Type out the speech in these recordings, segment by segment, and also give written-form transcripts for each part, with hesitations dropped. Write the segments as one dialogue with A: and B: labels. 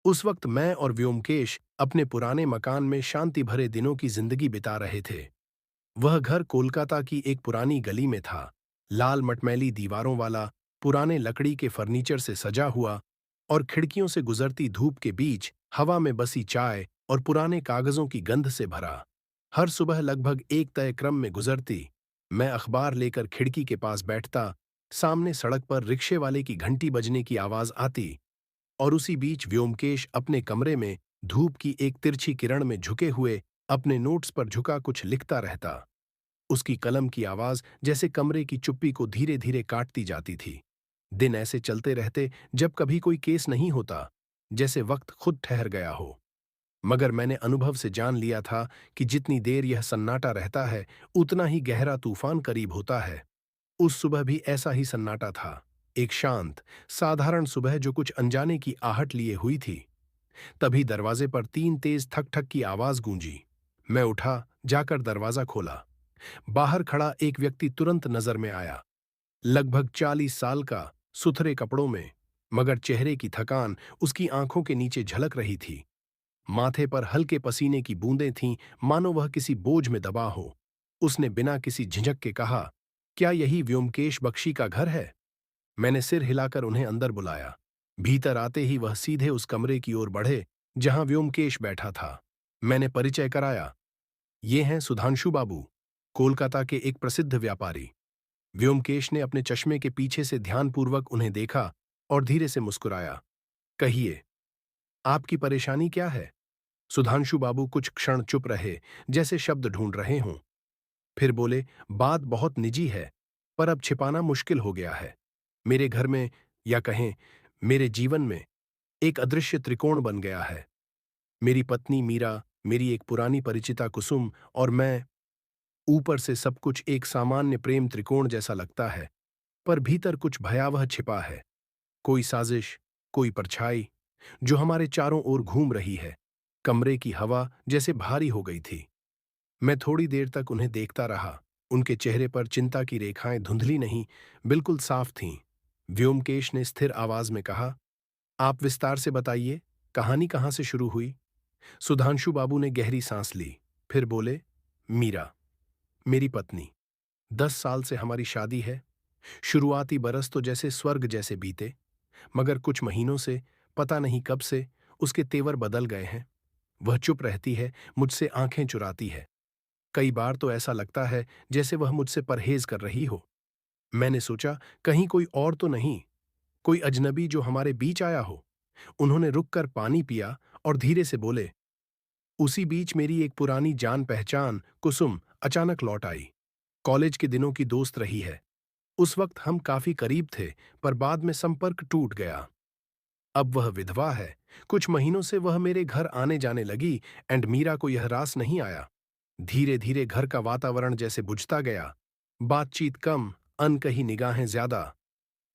A: उस वक्त मैं और व्योमकेश अपने पुराने मकान में शांति भरे दिनों की जिंदगी बिता रहे थे। वह घर कोलकाता की एक पुरानी गली में था, लाल मटमैली दीवारों वाला, पुराने लकड़ी के फर्नीचर से सजा हुआ, और खिड़कियों से गुजरती धूप के बीच हवा में बसी चाय और पुराने कागजों की गंध से भरा। हर सुबह लगभग एक तय क्रम में गुजरती। मैं अखबार लेकर खिड़की के पास बैठता, सामने सड़क पर रिक्शे वाले की घंटी बजने की आवाज आती, और उसी बीच व्योमकेश अपने कमरे में धूप की एक तिरछी किरण में झुके हुए अपने नोट्स पर झुका कुछ लिखता रहता। उसकी कलम की आवाज जैसे कमरे की चुप्पी को धीरे धीरे काटती जाती थी। दिन ऐसे चलते रहते जब कभी कोई केस नहीं होता, जैसे वक्त खुद ठहर गया हो। मगर मैंने अनुभव से जान लिया था कि जितनी देर यह सन्नाटा रहता है, उतना ही गहरा तूफान करीब होता है। उस सुबह भी ऐसा ही सन्नाटा था, एक शांत, साधारण सुबह जो कुछ अनजाने की आहट लिए हुई थी। तभी दरवाजे पर तीन तेज ठक ठक की आवाज गूंजी। मैं उठा, जाकर दरवाजा खोला। बाहर खड़ा एक व्यक्ति तुरंत नजर में आया। लगभग 40 साल का, सुथरे कपड़ों में, मगर चेहरे की थकान उसकी आंखों के नीचे झलक रही थी। माथे पर हल्के पसीने की बूंदें थीं, मानो वह किसी बोझ में दबा हो। उसने बिना किसी झिझक के कहा, क्या यही व्योमकेश बख्शी का घर है? मैंने सिर हिलाकर उन्हें अंदर बुलाया। भीतर आते ही वह सीधे उस कमरे की ओर बढ़े जहां व्योमकेश बैठा था। मैंने परिचय कराया। ये हैं सुधांशु बाबू, कोलकाता के एक प्रसिद्ध व्यापारी। व्योमकेश ने अपने चश्मे के पीछे से ध्यानपूर्वक उन्हें देखा और धीरे से मुस्कुराया। कहिए, आपकी परेशानी क्या है? सुधांशु बाबू कुछ क्षण चुप रहे, जैसे शब्द ढूंढ रहे हों। फिर बोले, बात बहुत निजी है, पर अब छिपाना मुश्किल हो गया है। मेरे घर में, या कहें मेरे जीवन में, एक अदृश्य त्रिकोण बन गया है। मेरी पत्नी मीरा, मेरी एक पुरानी परिचिता कुसुम और मैं। ऊपर से सब कुछ एक सामान्य प्रेम त्रिकोण जैसा लगता है, पर भीतर कुछ भयावह छिपा है। कोई साजिश, कोई परछाई, जो हमारे चारों ओर घूम रही है। कमरे की हवा जैसे भारी हो गई थी। मैं थोड़ी देर तक उन्हें देखता रहा। उनके चेहरे पर चिंता की रेखाएं धुंधली नहीं, बिल्कुल साफ थीं। व्योमकेश ने स्थिर आवाज में कहा, आप विस्तार से बताइए, कहानी कहाँ से शुरू हुई? सुधांशु बाबू ने गहरी सांस ली, फिर बोले, मीरा, मेरी पत्नी। 10 साल से हमारी शादी है। शुरुआती बरस तो जैसे स्वर्ग जैसे बीते, मगर कुछ महीनों से, पता नहीं कब से, उसके तेवर बदल गए हैं। वह चुप रहती है, मुझसे आंखें चुराती है। कई बार तो ऐसा लगता है जैसे वह मुझसे परहेज कर रही हो। मैंने सोचा, कहीं कोई और तो नहीं, कोई अजनबी जो हमारे बीच आया हो। उन्होंने रुककर पानी पिया और धीरे से बोले, उसी बीच मेरी एक पुरानी जान पहचान कुसुम अचानक लौट आई। कॉलेज के दिनों की दोस्त रही है। उस वक्त हम काफी करीब थे, पर बाद में संपर्क टूट गया। अब वह विधवा है। कुछ महीनों से वह मेरे घर आने जाने लगी, एंड मीरा को यह रास नहीं आया। धीरे धीरे घर का वातावरण जैसे बुझता गया। बातचीत कम, अनकही निगाहें ज्यादा।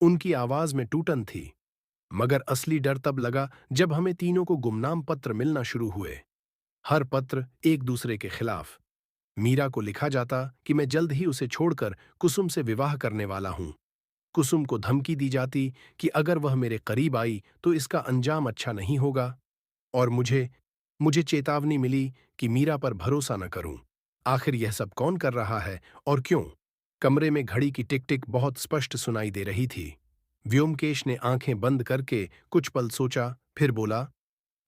A: उनकी आवाज में टूटन थी। मगर असली डर तब लगा जब हमें तीनों को गुमनाम पत्र मिलना शुरू हुए। हर पत्र एक दूसरे के खिलाफ। मीरा को लिखा जाता कि मैं जल्द ही उसे छोड़कर कुसुम से विवाह करने वाला हूं। कुसुम को धमकी दी जाती कि अगर वह मेरे करीब आई तो इसका अंजाम अच्छा नहीं होगा। और मुझे मुझे चेतावनी मिली कि मीरा पर भरोसा न करूं। आखिर यह सब कौन कर रहा है और क्यों? कमरे में घड़ी की टिक टिक बहुत स्पष्ट सुनाई दे रही थी। व्योमकेश ने आंखें बंद करके कुछ पल सोचा, फिर बोला,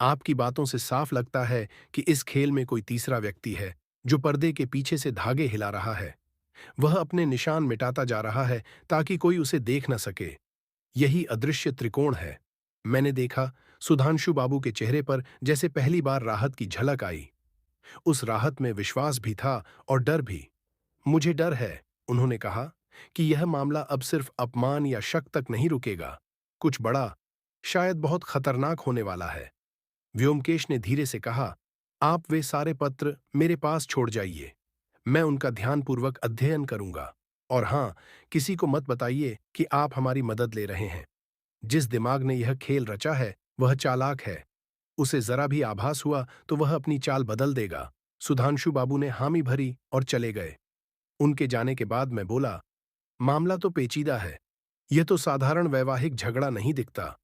A: आपकी बातों से साफ लगता है कि इस खेल में कोई तीसरा व्यक्ति है, जो पर्दे के पीछे से धागे हिला रहा है। वह अपने निशान मिटाता जा रहा है ताकि कोई उसे देख न सके। यही अदृश्य त्रिकोण है। मैंने देखा, सुधांशु बाबू के चेहरे पर जैसे पहली बार राहत की झलक आई। उस राहत में विश्वास भी था और डर भी। मुझे डर है, उन्होंने कहा, कि यह मामला अब सिर्फ अपमान या शक तक नहीं रुकेगा। कुछ बड़ा, शायद बहुत खतरनाक होने वाला है। व्योमकेश ने धीरे से कहा, आप वे सारे पत्र मेरे पास छोड़ जाइए। मैं उनका ध्यानपूर्वक अध्ययन करूंगा। और हां, किसी को मत बताइए कि आप हमारी मदद ले रहे हैं। जिस दिमाग ने यह खेल रचा है, वह चालाक है। उसे जरा भी आभास हुआ तो वह अपनी चाल बदल देगा। सुधांशु बाबू ने हामी भरी और चले गए। उनके जाने के बाद मैं बोला, मामला तो पेचीदा है। यह तो साधारण वैवाहिक झगड़ा नहीं दिखता।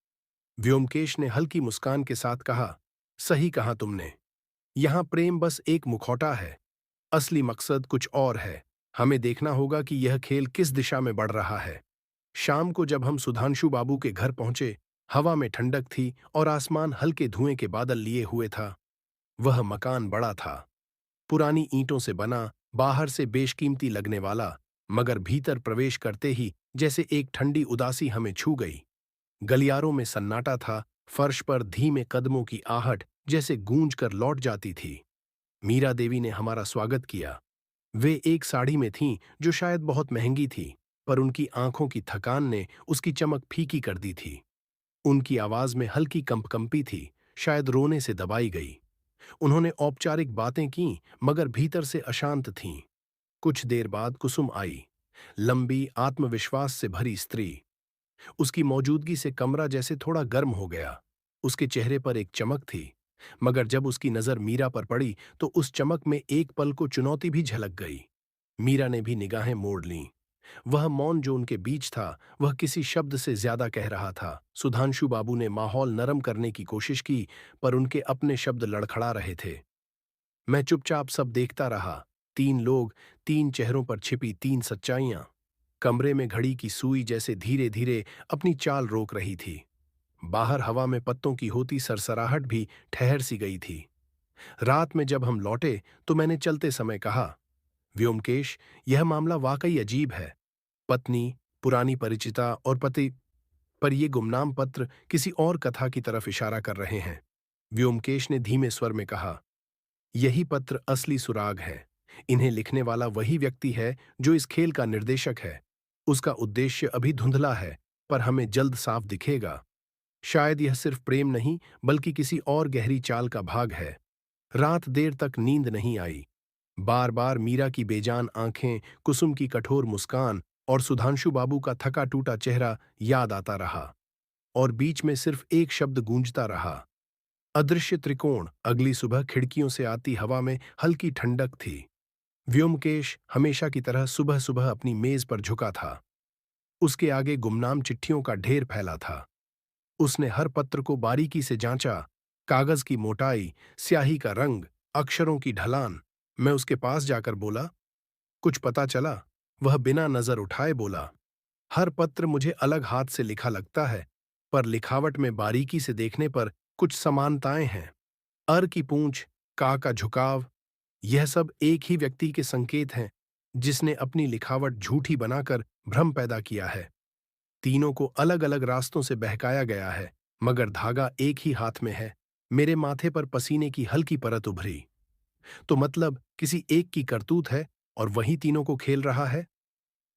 A: व्योमकेश ने हल्की मुस्कान के साथ कहा, सही कहा तुमने। यहां प्रेम बस एक मुखौटा है, असली मकसद कुछ और है। हमें देखना होगा कि यह खेल किस दिशा में बढ़ रहा है। शाम को जब हम सुधांशु बाबू के घर पहुंचे, हवा में ठंडक थी और आसमान हल्के धुएं के बादल लिए हुए था। वह मकान बड़ा था, पुरानी ईंटों से बना, बाहर से बेशकीमती लगने वाला, मगर भीतर प्रवेश करते ही जैसे एक ठंडी उदासी हमें छू गई। गलियारों में सन्नाटा था, फर्श पर धीमे कदमों की आहट जैसे गूंज कर लौट जाती थी। मीरा देवी ने हमारा स्वागत किया। वे एक साड़ी में थीं जो शायद बहुत महंगी थी, पर उनकी आंखों की थकान ने उसकी चमक फीकी कर दी थी। उनकी आवाज में हल्की कंपकंपी थी, शायद रोने से दबाई गई। उन्होंने औपचारिक बातें की, मगर भीतर से अशांत थीं। कुछ देर बाद कुसुम आई, लंबी, आत्मविश्वास से भरी स्त्री। उसकी मौजूदगी से कमरा जैसे थोड़ा गर्म हो गया। उसके चेहरे पर एक चमक थी, मगर जब उसकी नजर मीरा पर पड़ी तो उस चमक में एक पल को चुनौती भी झलक गई। मीरा ने भी निगाहें मोड़ लीं। वह मौन जो उनके बीच था, वह किसी शब्द से ज्यादा कह रहा था। सुधांशु बाबू ने माहौल नरम करने की कोशिश की, पर उनके अपने शब्द लड़खड़ा रहे थे। मैं चुपचाप सब देखता रहा। तीन लोग, तीन चेहरों पर छिपी तीन सच्चाइयां। कमरे में घड़ी की सुई जैसे धीरे धीरे अपनी चाल रोक रही थी। बाहर हवा में पत्तों की होती सरसराहट भी ठहर सी गई थी। रात में जब हम लौटे तो मैंने चलते समय कहा, व्योमकेश, यह मामला वाकई अजीब है। पत्नी, पुरानी परिचिता और पति, पर ये गुमनाम पत्र किसी और कथा की तरफ इशारा कर रहे हैं। व्योमकेश ने धीमे स्वर में कहा, यही पत्र असली सुराग है। इन्हें लिखने वाला वही व्यक्ति है जो इस खेल का निर्देशक है। उसका उद्देश्य अभी धुंधला है, पर हमें जल्द साफ दिखेगा। शायद यह सिर्फ प्रेम नहीं, बल्कि किसी और गहरी चाल का भाग है। रात देर तक नींद नहीं आई। बार बार मीरा की बेजान आंखें, कुसुम की कठोर मुस्कान और सुधांशु बाबू का थका टूटा चेहरा याद आता रहा। और बीच में सिर्फ एक शब्द गूंजता रहा, अदृश्य त्रिकोण। अगली सुबह खिड़कियों से आती हवा में हल्की ठंडक थी। व्योमकेश हमेशा की तरह सुबह सुबह अपनी मेज पर झुका था। उसके आगे गुमनाम चिट्ठियों का ढेर फैला था। उसने हर पत्र को बारीकी से जांचा, कागज की मोटाई, स्याही का रंग, अक्षरों की ढलान। मैं उसके पास जाकर बोला, कुछ पता चला? वह बिना नजर उठाए बोला, हर पत्र मुझे अलग हाथ से लिखा लगता है, पर लिखावट में बारीकी से देखने पर कुछ समानताएं हैं। अर की पूंछ, का झुकाव, यह सब एक ही व्यक्ति के संकेत हैं, जिसने अपनी लिखावट झूठी बनाकर भ्रम पैदा किया है। तीनों को अलग अलग रास्तों से बहकाया गया है, मगर धागा एक ही हाथ में है। मेरे माथे पर पसीने की हल्की परत उभरी। तो मतलब किसी एक की करतूत है और वही तीनों को खेल रहा है?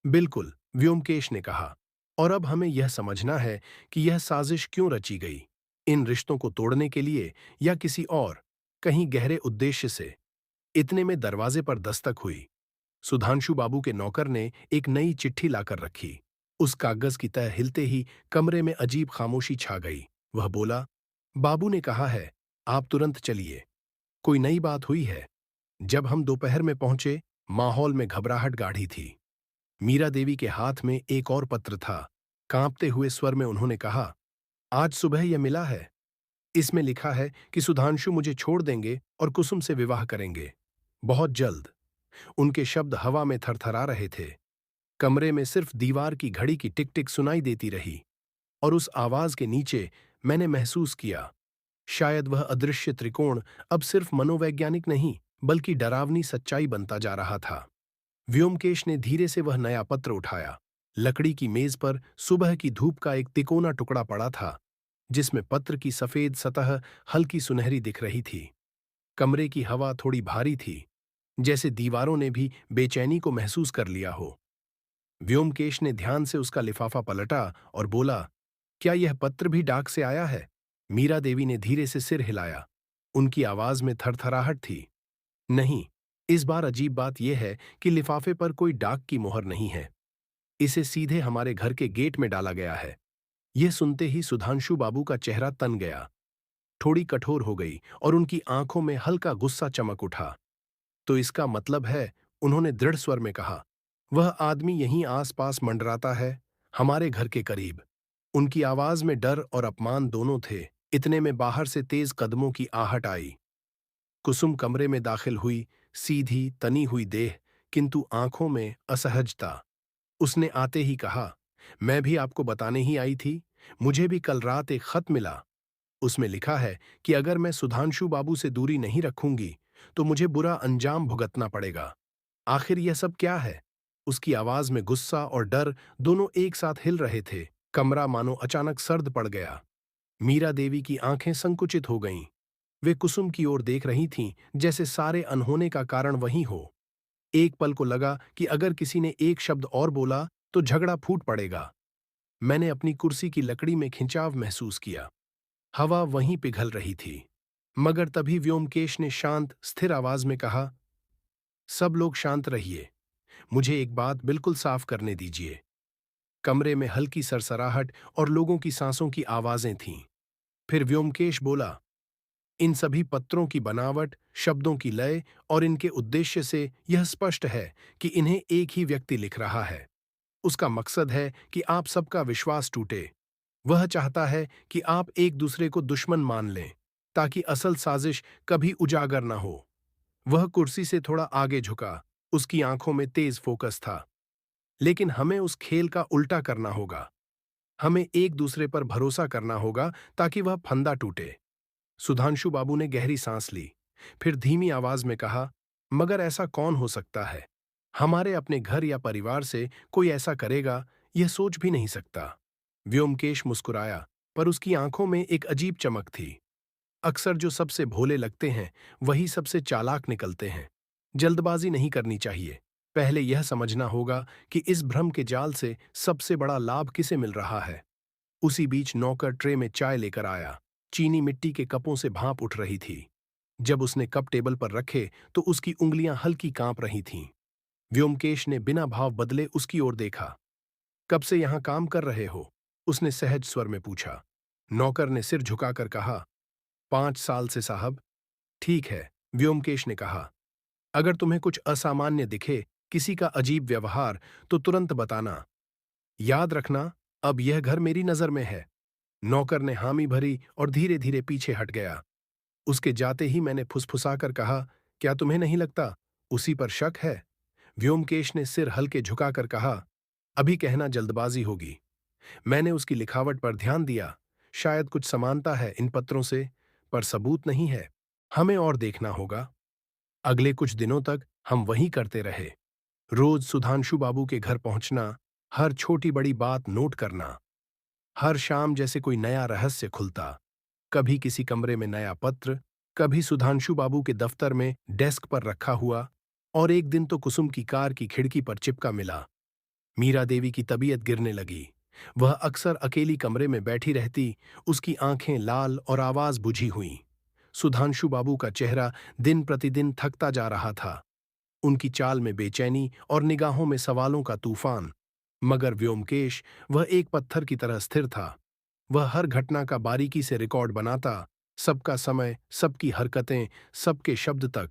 A: बिल्कुल, व्योमकेश ने कहा। और अब हमें यह समझना है कि यह साजिश क्यों रची गई, इन रिश्तों को तोड़ने के लिए या किसी और, कहीं गहरे उद्देश्य से। इतने में दरवाजे पर दस्तक हुई। सुधांशु बाबू के नौकर ने एक नई चिट्ठी लाकर रखी। उस कागज की तह हिलते ही कमरे में अजीब खामोशी छा गई। वह बोला, बाबू ने कहा है, आप तुरंत चलिए, कोई नई बात हुई है। जब हम दोपहर में पहुंचे, माहौल में घबराहट गाढ़ी थी। मीरा देवी के हाथ में एक और पत्र था। कांपते हुए स्वर में उन्होंने कहा, आज सुबह यह मिला है। इसमें लिखा है कि सुधांशु मुझे छोड़ देंगे और कुसुम से विवाह करेंगे, बहुत जल्द। उनके शब्द हवा में थरथरा रहे थे। कमरे में सिर्फ दीवार की घड़ी की टिक टिक सुनाई देती रही, और उस आवाज के नीचे मैंने महसूस किया, शायद वह अदृश्य त्रिकोण अब सिर्फ मनोवैज्ञानिक नहीं, बल्कि डरावनी सच्चाई बनता जा रहा था। व्योमकेश ने धीरे से वह नया पत्र उठाया। लकड़ी की मेज पर सुबह की धूप का एक तिकोना टुकड़ा पड़ा था, जिसमें पत्र की सफेद सतह हल्की सुनहरी दिख रही थी। कमरे की हवा थोड़ी भारी थी, जैसे दीवारों ने भी बेचैनी को महसूस कर लिया हो। व्योमकेश ने ध्यान से उसका लिफाफा पलटा और बोला, क्या यह पत्र भी डाक से आया है? मीरा देवी ने धीरे से सिर हिलाया। उनकी आवाज में थरथराहट थी। नहीं, इस बार अजीब बात यह है कि लिफाफे पर कोई डाक की मोहर नहीं है। इसे सीधे हमारे घर के गेट में डाला गया है। यह सुनते ही सुधांशु बाबू का चेहरा तन गया, थोड़ी कठोर हो गई और उनकी आंखों में हल्का गुस्सा चमक उठा। तो इसका मतलब है, उन्होंने दृढ़ स्वर में कहा, वह आदमी यहीं आसपास मंडराता है, हमारे घर के करीब। उनकी आवाज में डर और अपमान दोनों थे। इतने में बाहर से तेज कदमों की आहट आई। कुसुम कमरे में दाखिल हुई, सीधी तनी हुई देह, किंतु आंखों में असहजता। उसने आते ही कहा, मैं भी आपको बताने ही आई थी। मुझे भी कल रात एक खत मिला। उसमें लिखा है कि अगर मैं सुधांशु बाबू से दूरी नहीं रखूंगी तो मुझे बुरा अंजाम भुगतना पड़ेगा। आखिर यह सब क्या है? उसकी आवाज में गुस्सा और डर दोनों एक साथ हिल रहे थे। कमरा मानो अचानक सर्द पड़ गया। मीरा देवी की आंखें संकुचित हो गईं। वे कुसुम की ओर देख रही थीं, जैसे सारे अनहोने का कारण वही हो। एक पल को लगा कि अगर किसी ने एक शब्द और बोला तो झगड़ा फूट पड़ेगा। मैंने अपनी कुर्सी की लकड़ी में खिंचाव महसूस किया। हवा वहीं पिघल रही थी। मगर तभी व्योमकेश ने शांत, स्थिर आवाज में कहा, सब लोग शांत रहिए। मुझे एक बात बिल्कुल साफ करने दीजिए। कमरे में हल्की सरसराहट और लोगों की सांसों की आवाजें थीं। फिर व्योमकेश बोला, इन सभी पत्रों की बनावट, शब्दों की लय और इनके उद्देश्य से यह स्पष्ट है कि इन्हें एक ही व्यक्ति लिख रहा है। उसका मकसद है कि आप सबका विश्वास टूटे। वह चाहता है कि आप एक दूसरे को दुश्मन मान लें, ताकि असल साजिश कभी उजागर न हो। वह कुर्सी से थोड़ा आगे झुका। उसकी आंखों में तेज फोकस था। लेकिन हमें उस खेल का उल्टा करना होगा। हमें एक दूसरे पर भरोसा करना होगा ताकि वह फंदा टूटे। सुधांशु बाबू ने गहरी सांस ली। फिर धीमी आवाज में कहा, मगर ऐसा कौन हो सकता है? हमारे अपने घर या परिवार से कोई ऐसा करेगा, यह सोच भी नहीं सकता। व्योमकेश मुस्कुराया, पर उसकी आंखों में एक अजीब चमक थी। अक्सर जो सबसे भोले लगते हैं वही सबसे चालाक निकलते हैं। जल्दबाजी नहीं करनी चाहिए। पहले यह समझना होगा कि इस भ्रम के जाल से सबसे बड़ा लाभ किसे मिल रहा है। उसी बीच नौकर ट्रे में चाय लेकर आया। चीनी मिट्टी के कपों से भाप उठ रही थी। जब उसने कप टेबल पर रखे तो उसकी उंगलियां हल्की कांप रही थीं। व्योमकेश ने बिना भाव बदले उसकी ओर देखा। कब से यहां काम कर रहे हो? उसने सहज स्वर में पूछा। नौकर ने सिर झुकाकर कहा, 5 साल से साहब। ठीक है, व्योमकेश ने कहा। अगर तुम्हें कुछ असामान्य दिखे, किसी का अजीब व्यवहार, तो तुरंत बताना। याद रखना, अब यह घर मेरी नजर में है। नौकर ने हामी भरी और धीरे धीरे पीछे हट गया। उसके जाते ही मैंने फुसफुसाकर कहा, क्या तुम्हें नहीं लगता उसी पर शक है? व्योमकेश ने सिर हल्के झुकाकर कहा, अभी कहना जल्दबाजी होगी। मैंने उसकी लिखावट पर ध्यान दिया। शायद कुछ समानता है इन पत्रों से, पर सबूत नहीं है। हमें और देखना होगा। अगले कुछ दिनों तक हम वही करते रहे। रोज सुधांशु बाबू के घर पहुंचना, हर छोटी बड़ी बात नोट करना। हर शाम जैसे कोई नया रहस्य खुलता। कभी किसी कमरे में नया पत्र, कभी सुधांशु बाबू के दफ्तर में डेस्क पर रखा हुआ, और एक दिन तो कुसुम की कार की खिड़की पर चिपका मिला। मीरा देवी की तबीयत गिरने लगी। वह अक्सर अकेली कमरे में बैठी रहती। उसकी आंखें लाल और आवाज बुझी हुई। सुधांशु बाबू का चेहरा दिन प्रतिदिन थकता जा रहा था। उनकी चाल में बेचैनी और निगाहों में सवालों का तूफान। मगर व्योमकेश, वह एक पत्थर की तरह स्थिर था। वह हर घटना का बारीकी से रिकॉर्ड बनाता, सबका समय, सबकी हरकतें, सबके शब्द तक।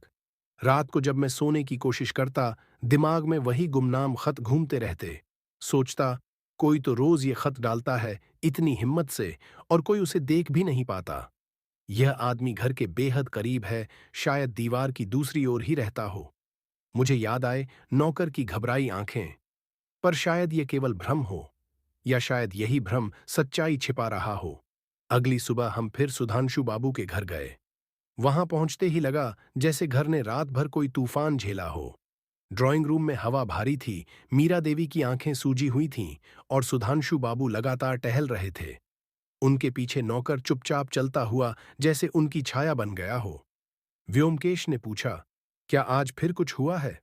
A: रात को जब मैं सोने की कोशिश करता, दिमाग में वही गुमनाम खत घूमते रहते। सोचता, कोई तो रोज ये खत डालता है, इतनी हिम्मत से, और कोई उसे देख भी नहीं पाता। यह आदमी घर के बेहद करीब है, शायद दीवार की दूसरी ओर ही रहता हो। मुझे याद आए नौकर की घबराई आंखें। पर शायद ये केवल भ्रम हो, या शायद यही भ्रम सच्चाई छिपा रहा हो। अगली सुबह हम फिर सुधांशु बाबू के घर गए। वहां पहुंचते ही लगा जैसे घर ने रात भर कोई तूफान झेला हो। ड्राइंग रूम में हवा भारी थी। मीरा देवी की आंखें सूजी हुई थीं और सुधांशु बाबू लगातार टहल रहे थे। उनके पीछे नौकर चुपचाप चलता हुआ जैसे उनकी छाया बन गया हो। व्योमकेश ने पूछा, क्या आज फिर कुछ हुआ है?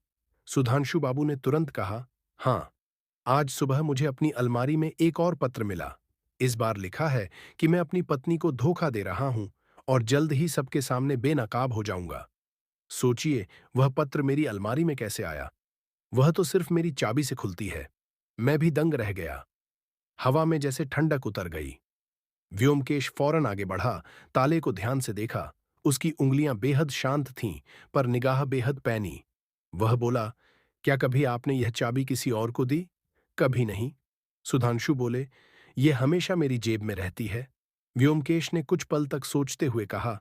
A: सुधांशु बाबू ने तुरंत कहा, हाँ। आज सुबह मुझे अपनी अलमारी में एक और पत्र मिला। इस बार लिखा है कि मैं अपनी पत्नी को धोखा दे रहा हूं और जल्द ही सबके सामने बेनकाब हो जाऊंगा। सोचिए, वह पत्र मेरी अलमारी में कैसे आया? वह तो सिर्फ मेरी चाबी से खुलती है। मैं भी दंग रह गया। हवा में जैसे ठंडक उतर गई। व्योमकेश फौरन आगे बढ़ा, ताले को ध्यान से देखा। उसकी उंगलियां बेहद शांत थीं, पर निगाह बेहद पैनी। वह बोला, क्या कभी आपने यह चाबी किसी और को दी? कभी नहीं। सुधांशु बोले, ये हमेशा मेरी जेब में रहती है। व्योमकेश ने कुछ पल तक सोचते हुए कहा,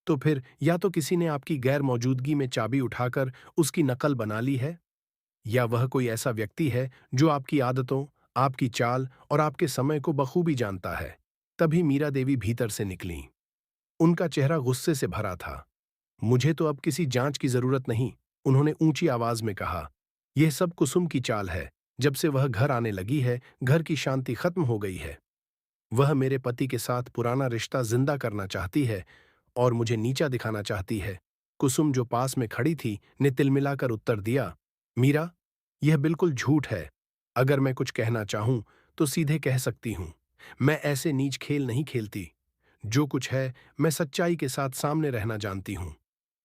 A: तो फिर या तो किसी ने आपकी गैर मौजूदगी में चाबी उठाकर उसकी नकल बना ली है, या वह कोई ऐसा व्यक्ति है जो आपकी आदतों, आपकी चाल और आपके समय को बखूबी जानता है। तभी मीरा देवी भीतर से निकलीं। उनका चेहरा गुस्से से भरा था। मुझे तो अब किसी जांच की जरूरत नहीं, उन्होंने ऊंची आवाज में कहा। यह सब कुसुम की चाल है। जब से वह घर आने लगी है, घर की शांति खत्म हो गई है। वह मेरे पति के साथ पुराना रिश्ता जिंदा करना चाहती है और मुझे नीचा दिखाना चाहती है। कुसुम, जो पास में खड़ी थी, ने तिलमिलाकर उत्तर दिया, मीरा, यह बिल्कुल झूठ है। अगर मैं कुछ कहना चाहूं तो सीधे कह सकती हूं। मैं ऐसे नीच खेल नहीं खेलती। जो कुछ है, मैं सच्चाई के साथ सामने रहना जानती हूं।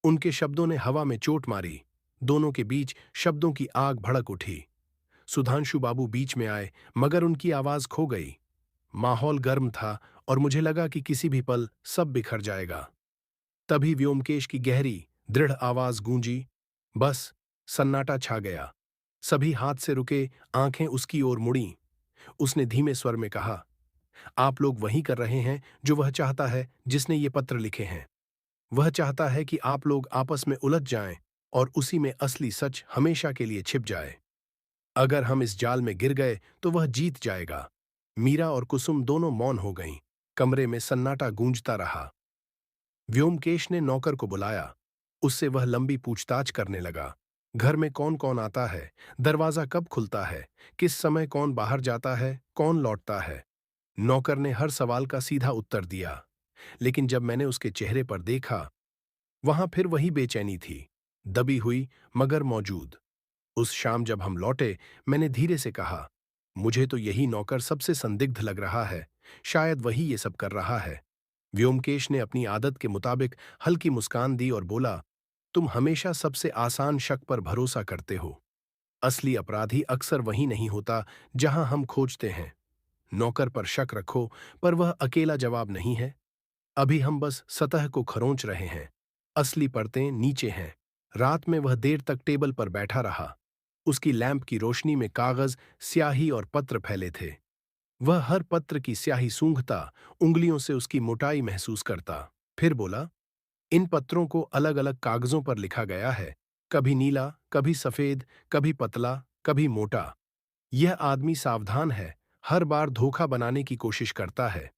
A: उनके शब्दों ने हवा में चोट मारी। दोनों के बीच शब्दों की आग भड़क उठी। सुधांशु बाबू बीच में आए, मगर उनकी आवाज खो गई। माहौल गर्म था और मुझे लगा कि किसी भी पल सब बिखर जाएगा। तभी व्योमकेश की गहरी, दृढ़ आवाज गूंजी। बस। सन्नाटा छा गया। सभी हाथ से रुके, आंखें उसकी ओर मुड़ीं। उसने धीमे स्वर में कहा, आप लोग वही कर रहे हैं जो वह चाहता है, जिसने ये पत्र लिखे हैं। वह चाहता है कि आप लोग आपस में उलझ जाएं और उसी में असली सच हमेशा के लिए छिप जाए। अगर हम इस जाल में गिर गए तो वह जीत जाएगा। मीरा और कुसुम दोनों मौन हो गईं। कमरे में सन्नाटा गूंजता रहा। व्योमकेश ने नौकर को बुलाया। उससे वह लंबी पूछताछ करने लगा। घर में कौन कौन आता है, दरवाजा कब खुलता है, किस समय कौन बाहर जाता है, कौन लौटता है। नौकर ने हर सवाल का सीधा उत्तर दिया, लेकिन जब मैंने उसके चेहरे पर देखा, वहां फिर वही बेचैनी थी, दबी हुई मगर मौजूद। उस शाम जब हम लौटे, मैंने धीरे से कहा, मुझे तो यही नौकर सबसे संदिग्ध लग रहा है। शायद वही ये सब कर रहा है। व्योमकेश ने अपनी आदत के मुताबिक हल्की मुस्कान दी और बोला, तुम हमेशा सबसे आसान शक पर भरोसा करते हो। असली अपराधी अक्सर वही नहीं होता जहां हम खोजते हैं। नौकर पर शक रखो, पर वह अकेला जवाब नहीं है। अभी हम बस सतह को खरोंच रहे हैं। असली परतें नीचे हैं। रात में वह देर तक टेबल पर बैठा रहा। उसकी लैंप की रोशनी में कागज, स्याही और पत्र फैले थे। वह हर पत्र की स्याही सूंघता, उंगलियों से उसकी मोटाई महसूस करता। फिर बोला, इन पत्रों को अलग अलग कागजों पर लिखा गया है। कभी नीला, कभी सफेद, कभी पतला, कभी मोटा। यह आदमी सावधान है, हर बार धोखा बनाने की कोशिश करता है।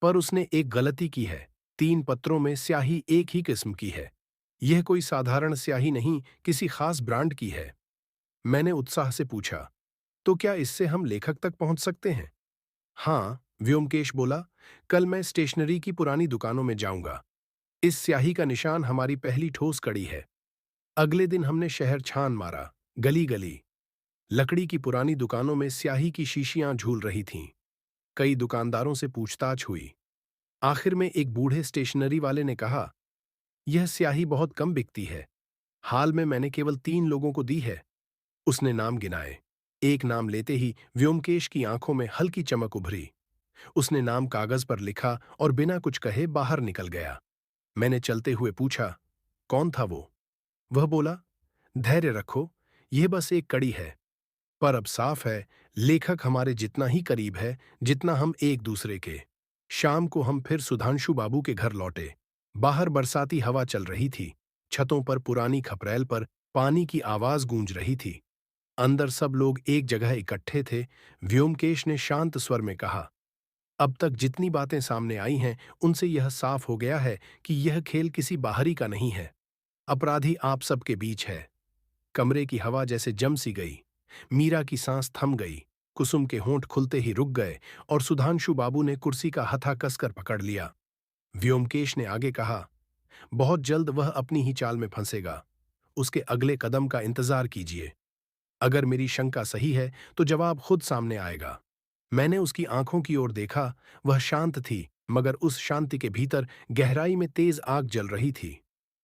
A: पर उसने एक गलती की है। 3 पत्रों में स्याही एक ही किस्म की है। यह कोई साधारण स्याही नहीं, किसी खास ब्रांड की है। मैंने उत्साह से पूछा, तो क्या इससे हम लेखक तक पहुंच सकते हैं? हाँ, व्योमकेश बोला, कल मैं स्टेशनरी की पुरानी दुकानों में जाऊंगा। इस स्याही का निशान हमारी पहली ठोस कड़ी है। अगले दिन हमने शहर छान मारा, गली गली। लकड़ी की पुरानी दुकानों में स्याही की शीशियां झूल रही थीं। कई दुकानदारों से पूछताछ हुई। आखिर में एक बूढ़े स्टेशनरी वाले ने कहा, यह स्याही बहुत कम बिकती है। हाल में मैंने केवल 3 लोगों को दी है। उसने नाम गिनाए। एक नाम लेते ही व्योमकेश की आंखों में हल्की चमक उभरी। उसने नाम कागज पर लिखा और बिना कुछ कहे बाहर निकल गया। मैंने चलते हुए पूछा, कौन था वो? वह बोला, धैर्य रखो, यह बस एक कड़ी है। पर अब साफ है, लेखक हमारे जितना ही करीब है जितना हम एक दूसरे के। शाम को हम फिर सुधांशु बाबू के घर लौटे। बाहर बरसाती हवा चल रही थी। छतों पर पुरानी खपरेल पर पानी की आवाज गूंज रही थी। अंदर सब लोग एक जगह इकट्ठे थे। व्योमकेश ने शांत स्वर में कहा, अब तक जितनी बातें सामने आई हैं, उनसे यह साफ हो गया है कि यह खेल किसी बाहरी का नहीं है। अपराधी आप सबके बीच है। कमरे की हवा जैसे जम सी गई। मीरा की सांस थम गई। कुसुम के होंठ खुलते ही रुक गए और सुधांशु बाबू ने कुर्सी का हथा कसकर पकड़ लिया। व्योमकेश ने आगे कहा, बहुत जल्द वह अपनी ही चाल में फंसेगा। उसके अगले कदम का इंतजार कीजिए। अगर मेरी शंका सही है तो जवाब खुद सामने आएगा। मैंने उसकी आंखों की ओर देखा। वह शांत थी, मगर उस शांति के भीतर गहराई में तेज आग जल रही थी।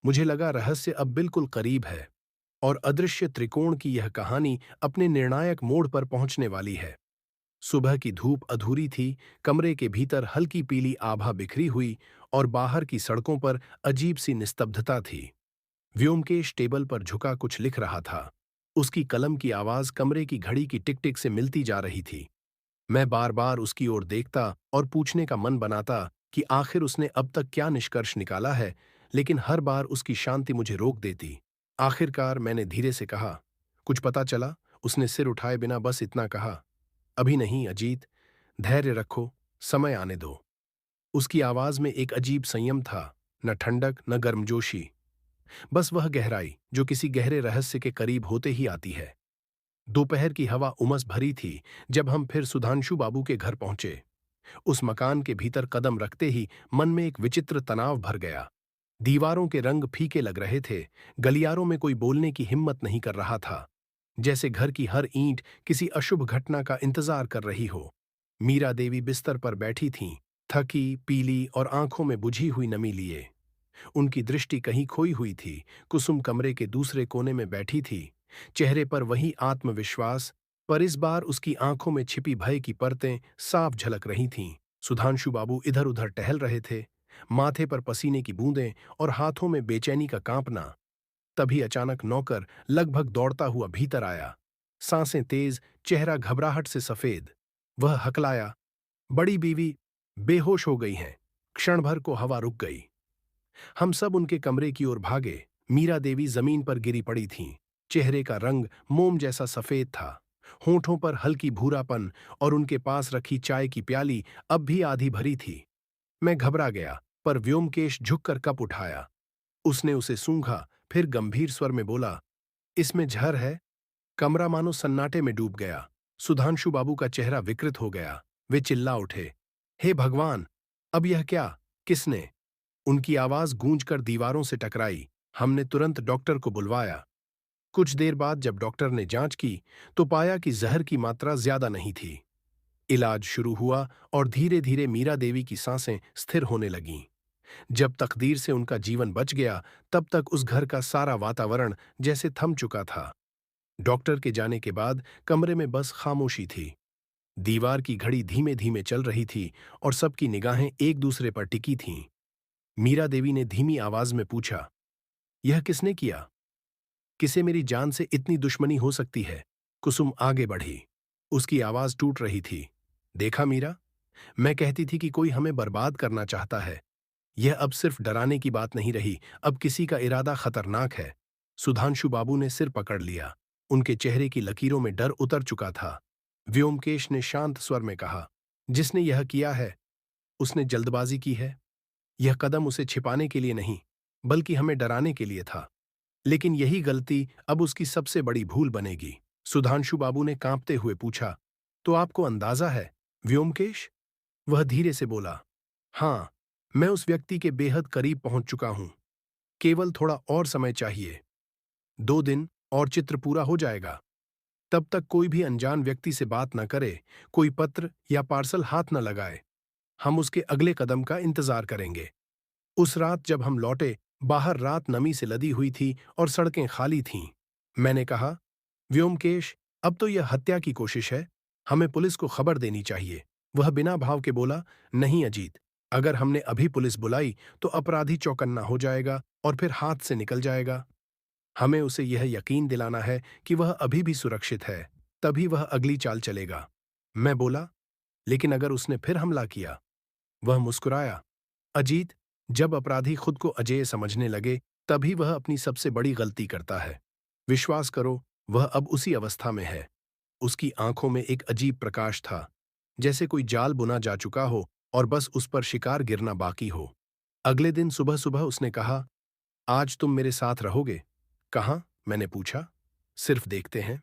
A: मुझे लगा रहस्य अब बिल्कुल करीब है और अदृश्य त्रिकोण की यह कहानी अपने निर्णायक मोड़ पर पहुंचने वाली है। सुबह की धूप अधूरी थी। कमरे के भीतर हल्की पीली आभा बिखरी हुई और बाहर की सड़कों पर अजीब सी निस्तब्धता थी। व्योमकेश टेबल पर झुका कुछ लिख रहा था। उसकी कलम की आवाज कमरे की घड़ी की टिक टिक से मिलती जा रही थी। मैं बार बार उसकी ओर देखता और पूछने का मन बनाता कि आखिर उसने अब तक क्या निष्कर्ष निकाला है, लेकिन हर बार उसकी शांति मुझे रोक देती। आखिरकार मैंने धीरे से कहा, कुछ पता चला? उसने सिर उठाए बिना बस इतना कहा, अभी नहीं अजीत, धैर्य रखो, समय आने दो। उसकी आवाज में एक अजीब संयम था, न ठंडक न गर्मजोशी, बस वह गहराई जो किसी गहरे रहस्य के करीब होते ही आती है। दोपहर की हवा उमस भरी थी जब हम फिर सुधांशु बाबू के घर पहुंचे। उस मकान के भीतर कदम रखते ही मन में एक विचित्र तनाव भर गया। दीवारों के रंग फीके लग रहे थे, गलियारों में कोई बोलने की हिम्मत नहीं कर रहा था, जैसे घर की हर ईंट किसी अशुभ घटना का इंतजार कर रही हो। मीरा देवी बिस्तर पर बैठी थीं, थकी, पीली और आंखों में बुझी हुई नमी लिए। उनकी दृष्टि कहीं खोई हुई थी। कुसुम कमरे के दूसरे कोने में बैठी थी, चेहरे पर वही आत्मविश्वास, पर इस बार उसकी आंखों में छिपी भय की परतें साफ झलक रही थीं। सुधांशु बाबू इधर उधर टहल रहे थे, माथे पर पसीने की बूंदें और हाथों में बेचैनी का कांपना। तभी अचानक नौकर लगभग दौड़ता हुआ भीतर आया, सांसें तेज, चेहरा घबराहट से सफेद। वह हकलाया, बड़ी बीवी बेहोश हो गई हैं। क्षण भर को हवा रुक गई। हम सब उनके कमरे की ओर भागे। मीरा देवी जमीन पर गिरी पड़ी थीं। चेहरे का रंग मोम जैसा सफेद था, होंठों पर हल्की भूरापन, और उनके पास रखी चाय की प्याली अब भी आधी भरी थी। मैं घबरा गया, पर व्योमकेश झुककर कप उठाया। उसने उसे सूंघा, फिर गंभीर स्वर में बोला, इसमें जहर है। कमरा मानो सन्नाटे में डूब गया। सुधांशु बाबू का चेहरा विकृत हो गया। वे चिल्ला उठे, हे भगवान, अब यह क्या? किसने? उनकी आवाज गूंजकर दीवारों से टकराई। हमने तुरंत डॉक्टर को बुलवाया। कुछ देर बाद जब डॉक्टर ने जांच की तो पाया कि जहर की मात्रा ज्यादा नहीं थी। इलाज शुरू हुआ और धीरे धीरे मीरा देवी की सांसें स्थिर होने लगीं। जब तकदीर से उनका जीवन बच गया, तब तक उस घर का सारा वातावरण जैसे थम चुका था। डॉक्टर के जाने के बाद कमरे में बस खामोशी थी। दीवार की घड़ी धीमे धीमे चल रही थी और सबकी निगाहें एक दूसरे पर टिकी थीं। मीरा देवी ने धीमी आवाज में पूछा, यह किसने किया? किसे मेरी जान से इतनी दुश्मनी हो सकती है? कुसुम आगे बढ़ी। उसकी आवाज टूट रही थी। देखा मीरा, मैं कहती थी कि कोई हमें बर्बाद करना चाहता है। यह अब सिर्फ डराने की बात नहीं रही, अब किसी का इरादा खतरनाक है। सुधांशु बाबू ने सिर पकड़ लिया। उनके चेहरे की लकीरों में डर उतर चुका था। व्योमकेश ने शांत स्वर में कहा, जिसने यह किया है, उसने जल्दबाजी की है। यह कदम उसे छिपाने के लिए नहीं, बल्कि हमें डराने के लिए था। लेकिन यही गलती अब उसकी सबसे बड़ी भूल बनेगी। सुधांशु बाबू ने कांपते हुए पूछा, तो आपको अंदाजा है, व्योमकेश? वह धीरे से बोला, हाँ, मैं उस व्यक्ति के बेहद करीब पहुंच चुका हूं। केवल थोड़ा और समय चाहिए। 2 दिन और चित्र पूरा हो जाएगा। तब तक कोई भी अनजान व्यक्ति से बात न करे, कोई पत्र या पार्सल हाथ न लगाए। हम उसके अगले कदम का इंतजार करेंगे। उस रात जब हम लौटे, बाहर रात नमी से लदी हुई थी और सड़कें खाली थीं। मैंने कहा, व्योमकेश, अब तो यह हत्या की कोशिश है। हमें पुलिस को खबर देनी चाहिए। वह बिना भाव के बोला, नहीं अजीत, अगर हमने अभी पुलिस बुलाई तो अपराधी चौकन्ना हो जाएगा और फिर हाथ से निकल जाएगा। हमें उसे यह यकीन दिलाना है कि वह अभी भी सुरक्षित है, तभी वह अगली चाल चलेगा। मैं बोला, लेकिन अगर उसने फिर हमला किया? वह मुस्कुराया, अजीत, जब अपराधी खुद को अजेय समझने लगे, तभी वह अपनी सबसे बड़ी गलती करता है। विश्वास करो, वह अब उसी अवस्था में है। उसकी आंखों में एक अजीब प्रकाश था, जैसे कोई जाल बुना जा चुका हो और बस उस पर शिकार गिरना बाकी हो। अगले दिन सुबह सुबह उसने कहा, आज तुम मेरे साथ रहोगे? कहाँ? मैंने पूछा। सिर्फ देखते हैं।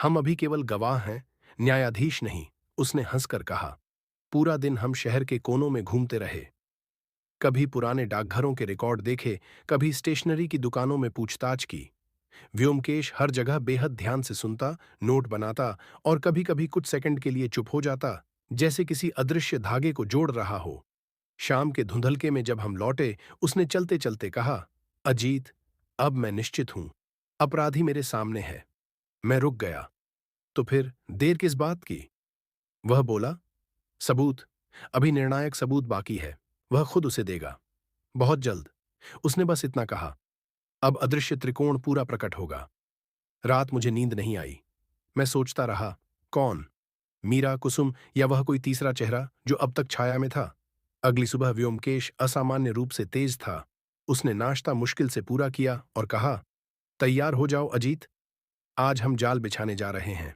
A: हम अभी केवल गवाह हैं, न्यायाधीश नहीं, उसने हंसकर कहा। पूरा दिन हम शहर के कोनों में घूमते रहे। कभी पुराने डाकघरों के रिकॉर्ड देखे, कभी स्टेशनरी की दुकानों में पूछताछ की। व्योमकेश हर जगह बेहद ध्यान से सुनता, नोट बनाता और कभी कभी कुछ सेकंड के लिए चुप हो जाता, जैसे किसी अदृश्य धागे को जोड़ रहा हो। शाम के धुंधलके में जब हम लौटे, उसने चलते चलते कहा, अजीत, अब मैं निश्चित हूं, अपराधी मेरे सामने है। मैं रुक गया। तो फिर देर किस बात की? वह बोला, सबूत, अभी निर्णायक सबूत बाकी है। वह खुद उसे देगा, बहुत जल्द। उसने बस इतना कहा। अब अदृश्य त्रिकोण पूरा प्रकट होगा। रात मुझे नींद नहीं आई। मैं सोचता रहा, कौन? मीरा, कुसुम या वह कोई तीसरा चेहरा जो अब तक छाया में था? अगली सुबह व्योमकेश असामान्य रूप से तेज था। उसने नाश्ता मुश्किल से पूरा किया और कहा, तैयार हो जाओ अजीत, आज हम जाल बिछाने जा रहे हैं।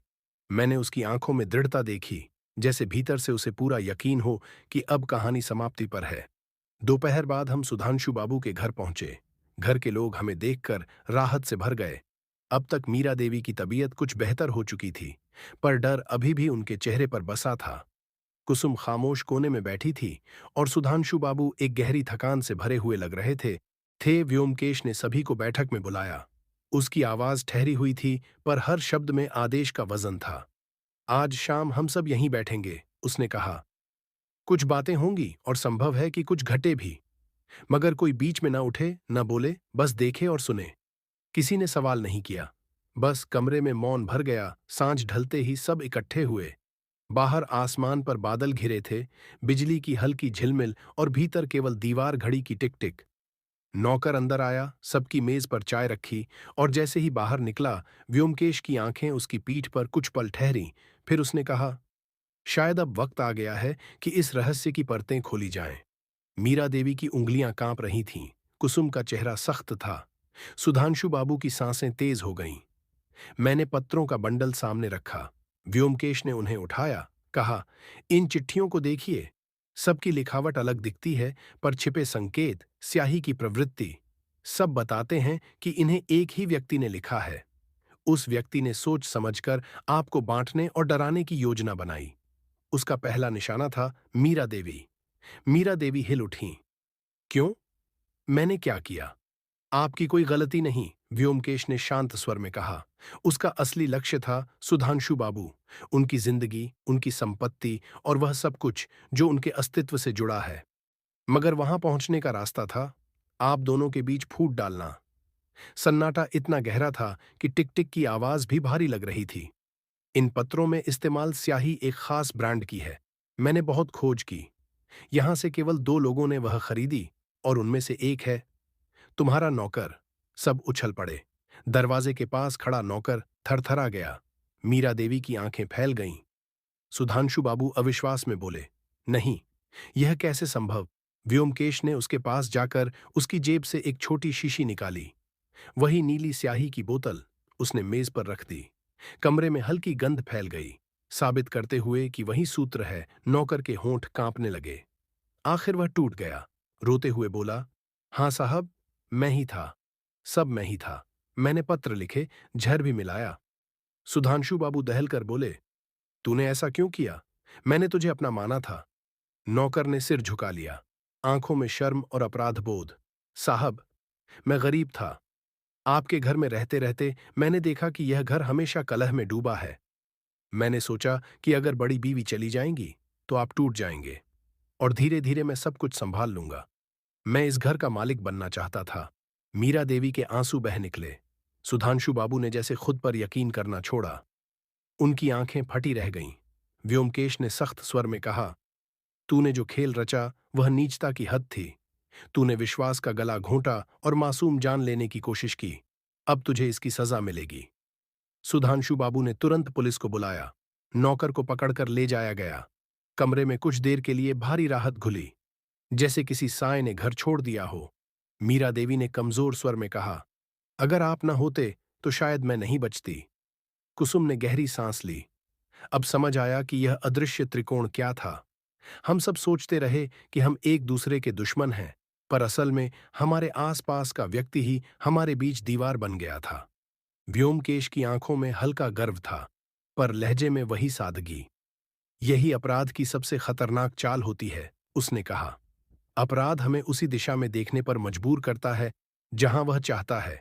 A: मैंने उसकी आंखों में दृढ़ता देखी, जैसे भीतर से उसे पूरा यकीन हो कि अब कहानी समाप्ति पर है। दोपहर बाद हम सुधांशु बाबू के घर पहुंचे। घर के लोग हमें देखकर राहत से भर गए। अब तक मीरा देवी की तबीयत कुछ बेहतर हो चुकी थी, पर डर अभी भी उनके चेहरे पर बसा था। कुसुम खामोश कोने में बैठी थी और सुधांशु बाबू एक गहरी थकान से भरे हुए लग रहे थे व्योमकेश ने सभी को बैठक में बुलाया। उसकी आवाज ठहरी हुई थी, पर हर शब्द में आदेश का वजन था। आज शाम हम सब यहीं बैठेंगे, उसने कहा। कुछ बातें होंगी और संभव है कि कुछ घटे भी, मगर कोई बीच में न उठे, न बोले, बस देखे और सुने। किसी ने सवाल नहीं किया। बस कमरे में मौन भर गया। सांझ ढलते ही सब इकट्ठे हुए। बाहर आसमान पर बादल घिरे थे, बिजली की हल्की झिलमिल और भीतर केवल दीवार घड़ी की टिक टिक। नौकर अंदर आया, सबकी मेज पर चाय रखी, और जैसे ही बाहर निकला, व्योमकेश की आंखें उसकी पीठ पर कुछ पल ठहरीं। फिर उसने कहा, शायद अब वक्त आ गया है कि इस रहस्य की परतें खोली जाएं। मीरा देवी की उंगलियां कांप रही थीं। कुसुम का चेहरा सख्त था। सुधांशु बाबू की सांसें तेज हो गईं। मैंने पत्रों का बंडल सामने रखा। व्योमकेश ने उन्हें उठाया, कहा, इन चिट्ठियों को देखिए। सबकी लिखावट अलग दिखती है, पर छिपे संकेत, स्याही की प्रवृत्ति, सब बताते हैं कि इन्हें एक ही व्यक्ति ने लिखा है। उस व्यक्ति ने सोच समझकर आपको बांटने और डराने की योजना बनाई। उसका पहला निशाना था मीरा देवी। मीरा देवी हिल उठीं। क्यों? मैंने क्या किया? आपकी कोई गलती नहीं, व्योमकेश ने शांत स्वर में कहा। उसका असली लक्ष्य था सुधांशु बाबू, उनकी जिंदगी, उनकी संपत्ति और वह सब कुछ जो उनके अस्तित्व से जुड़ा है। मगर वहां पहुंचने का रास्ता था आप दोनों के बीच फूट डालना। सन्नाटा इतना गहरा था कि टिक टिक की आवाज भी भारी लग रही थी। इन पत्रों में इस्तेमाल स्याही एक खास ब्रांड की है। मैंने बहुत खोज की। यहां से केवल 2 लोगों ने वह खरीदी, और उनमें से एक है तुम्हारा नौकर। सब उछल पड़े। दरवाजे के पास खड़ा नौकर थरथरा गया। मीरा देवी की आंखें फैल गईं। सुधांशु बाबू अविश्वास में बोले, नहीं, यह कैसे संभव? व्योमकेश ने उसके पास जाकर उसकी जेब से एक छोटी शीशी निकाली। वही नीली स्याही की बोतल उसने मेज पर रख दी। कमरे में हल्की गंध फैल गई, साबित करते हुए कि वही सूत्र है। नौकर के होंठ कांपने लगे। आखिर वह टूट गया। रोते हुए बोला, हां साहब, मैं ही था। सब मैं ही था। मैंने पत्र लिखे, जहर भी मिलाया। सुधांशु बाबू दहल कर बोले, तूने ऐसा क्यों किया? मैंने तुझे अपना माना था। नौकर ने सिर झुका लिया, आंखों में शर्म और अपराध बोध। साहब, मैं गरीब था। आपके घर में रहते रहते मैंने देखा कि यह घर हमेशा कलह में डूबा है। मैंने सोचा कि अगर बड़ी बीवी चली जाएंगी तो आप टूट जाएंगे, और धीरे धीरे मैं सब कुछ संभाल लूंगा। मैं इस घर का मालिक बनना चाहता था। मीरा देवी के आंसू बह निकले। सुधांशु बाबू ने जैसे खुद पर यकीन करना छोड़ा। उनकी आंखें फटी रह गईं। व्योमकेश ने सख्त स्वर में कहा, तूने जो खेल रचा वह नीचता की हद थी। तूने विश्वास का गला घोंटा और मासूम जान लेने की कोशिश की। अब तुझे इसकी सजा मिलेगी। सुधांशु बाबू ने तुरंत पुलिस को बुलाया। नौकर को पकड़कर ले जाया गया। कमरे में कुछ देर के लिए भारी राहत घुली, जैसे किसी साए ने घर छोड़ दिया हो। मीरा देवी ने कमजोर स्वर में कहा, अगर आप न होते तो शायद मैं नहीं बचती। कुसुम ने गहरी सांस ली। अब समझ आया कि यह अदृश्य त्रिकोण क्या था। हम सब सोचते रहे कि हम एक दूसरे के दुश्मन हैं, पर असल में हमारे आसपास का व्यक्ति ही हमारे बीच दीवार बन गया था। व्योमकेश की आंखों में हल्का गर्व था, पर लहजे में वही सादगी। यही अपराध की सबसे खतरनाक चाल होती है, उसने कहा। अपराध हमें उसी दिशा में देखने पर मजबूर करता है जहां वह चाहता है,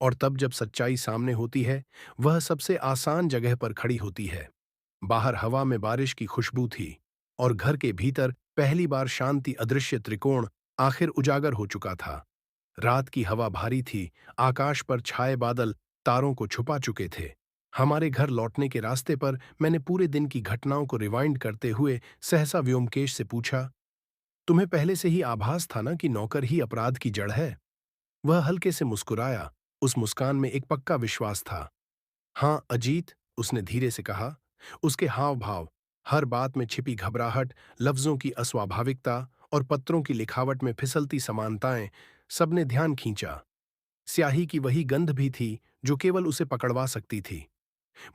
A: और तब जब सच्चाई सामने होती है, वह सबसे आसान जगह पर खड़ी होती है। बाहर हवा में बारिश की खुशबू थी, और घर के भीतर पहली बार शांति अदृश्य त्रिकोण आखिर उजागर हो चुका था। रात की हवा भारी थी, आकाश पर छाए बादल तारों को छुपा चुके थे। हमारे घर लौटने के रास्ते पर मैंने पूरे दिन की घटनाओं को रिवाइंड करते हुए सहसा व्योमकेश से पूछा, तुम्हें पहले से ही आभास था ना कि नौकर ही अपराध की जड़ है? वह हल्के से मुस्कुराया। उस मुस्कान में एक पक्का विश्वास था। हाँ अजीत, उसने धीरे से कहा, उसके हाव भाव, हर बात में छिपी घबराहट, लफ्जों की अस्वाभाविकता और पत्रों की लिखावट में फिसलती समानताएं सबने ध्यान खींचा। स्याही की वही गंध भी थी जो केवल उसे पकड़वा सकती थी।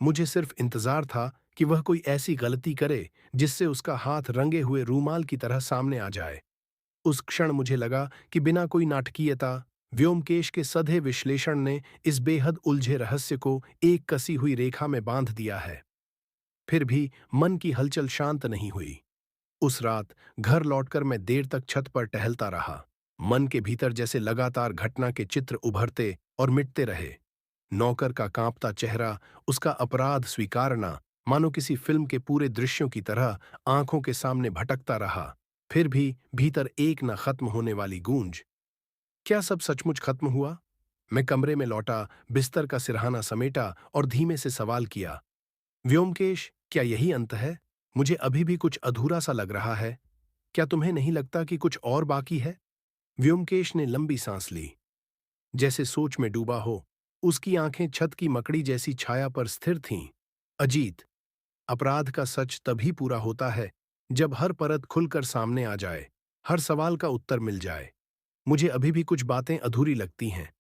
A: मुझे सिर्फ इंतजार था कि वह कोई ऐसी गलती करे जिससे उसका हाथ रंगे हुए रूमाल की तरह सामने आ जाए। उस क्षण मुझे लगा कि बिना कोई नाटकीयता, व्योमकेश के सधे विश्लेषण ने इस बेहद उलझे रहस्य को एक कसी हुई रेखा में बांध दिया है। फिर भी मन की हलचल शांत नहीं हुई। उस रात घर लौटकर मैं देर तक छत पर टहलता रहा। मन के भीतर जैसे लगातार घटना के चित्र उभरते और मिटते रहे। नौकर का कांपता चेहरा, उसका अपराध स्वीकारना, मानो किसी फिल्म के पूरे दृश्यों की तरह आंखों के सामने भटकता रहा। फिर भी भीतर एक न खत्म होने वाली गूंज। क्या सब सचमुच खत्म हुआ? मैं कमरे में लौटा, बिस्तर का सिरहाना समेटा और धीमे से सवाल किया, व्योमकेश, क्या यही अंत है? मुझे अभी भी कुछ अधूरा सा लग रहा है। क्या तुम्हें नहीं लगता कि कुछ और बाकी है? व्योमकेश ने लंबी सांस ली, जैसे सोच में डूबा हो। उसकी आंखें छत की मकड़ी जैसी छाया पर स्थिर थीं। अजीत, अपराध का सच तभी पूरा होता है जब हर परत खुलकर सामने आ जाए, हर सवाल का उत्तर मिल जाए। मुझे अभी भी कुछ बातें अधूरी लगती हैं।